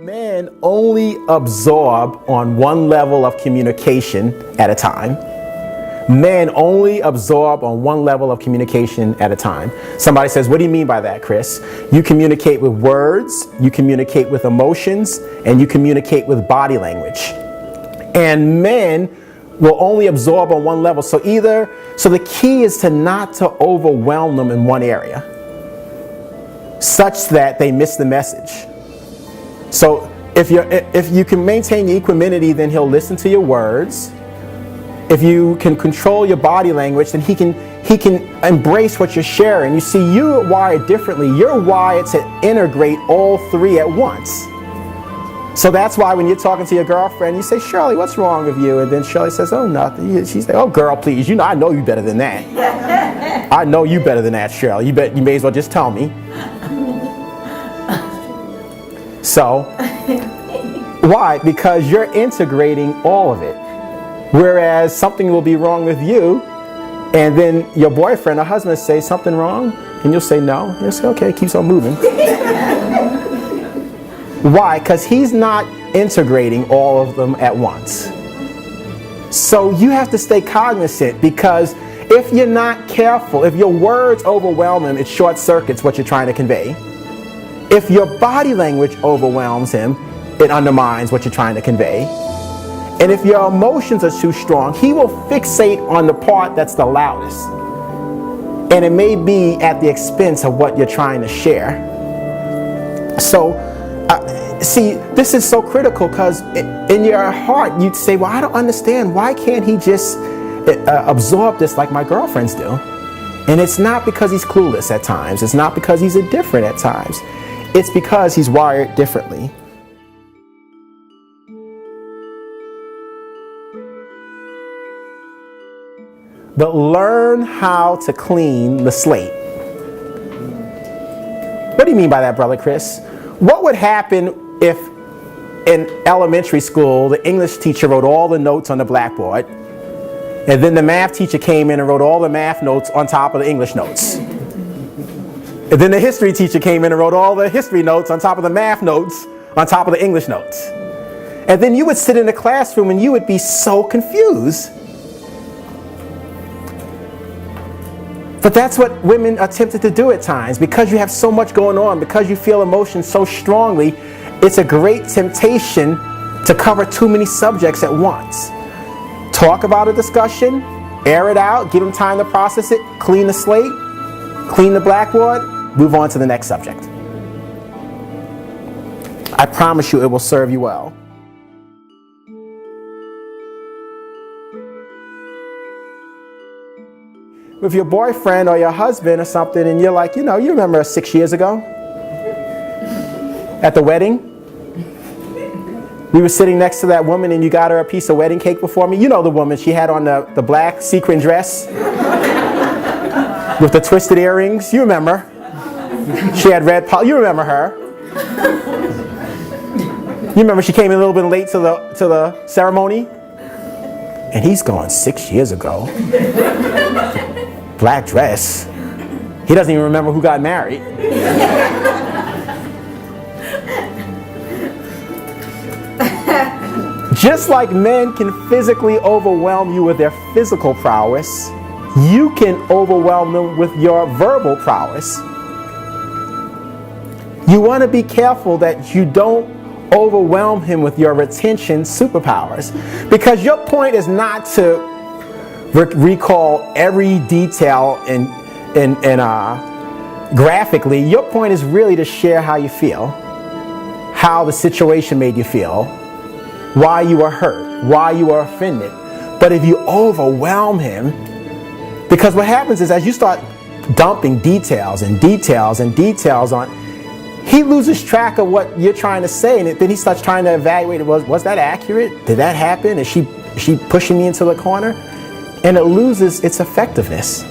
Men only absorb on one level of communication at a time. Men only absorb on one level of communication at a time. Somebody says, what do you mean by that, Chris? You communicate with words, you communicate with emotions, and you communicate with body language. And men will only absorb on one level. So the key is not to overwhelm them in one area, such that they miss the message. So if you can maintain your equanimity, then he'll listen to your words. If you can control your body language, then he can embrace what you're sharing. You see, you're wired differently. You're wired to integrate all three at once. So that's why when you're talking to your girlfriend, you say, Shirley, what's wrong with you? And then Shirley says, oh, nothing. She's like, oh, girl, please. I know you better than that. I know you better than that, Shirley. You may as well just tell me. So, why? Because you're integrating all of it. Whereas something will be wrong with you, and then your boyfriend or husband say something wrong, and you'll say no. You'll say, okay, keeps on moving. Why? Because he's not integrating all of them at once. So you have to stay cognizant, because if you're not careful, if your words overwhelm him, it short circuits what you're trying to convey. If your body language overwhelms him, it undermines what you're trying to convey. And if your emotions are too strong, he will fixate on the part that's the loudest. And it may be at the expense of what you're trying to share. So, see, this is so critical, because in your heart, you'd say, well, I don't understand. Why can't he just absorb this like my girlfriends do? And it's not because he's clueless at times. It's not because he's indifferent at times. It's because he's wired differently. But learn how to clean the slate. What do you mean by that, Brother Chris? What would happen if in elementary school the English teacher wrote all the notes on the blackboard, and then the math teacher came in and wrote all the math notes on top of the English notes? And then the history teacher came in and wrote all the history notes on top of the math notes on top of the English notes. And then you would sit in the classroom and you would be so confused. But that's what women are tempted to do at times. Because you have so much going on, because you feel emotions so strongly, it's a great temptation to cover too many subjects at once. Talk about a discussion, air it out, give them time to process it, clean the slate, clean the blackboard, move on to the next subject. I promise you it will serve you well. With your boyfriend or your husband or something, and you're like, you remember 6 years ago at the wedding? We were sitting next to that woman and you got her a piece of wedding cake before me. You know the woman, she had on the black sequin dress with the twisted earrings. You remember. She had red you remember her. You remember she came in a little bit late to the ceremony? And he's going, 6 years ago. Black dress. He doesn't even remember who got married. Just like men can physically overwhelm you with their physical prowess, you can overwhelm them with your verbal prowess. You want to be careful that you don't overwhelm him with your retention superpowers, because your point is not to recall every detail and graphically. Your point is really to share how you feel, how the situation made you feel, why you were hurt, why you were offended. But if you overwhelm him, because what happens is as you start dumping details and details and details on, he loses track of what you're trying to say, and then he starts trying to evaluate, was that accurate? Did that happen? Is she pushing me into the corner? And it loses its effectiveness.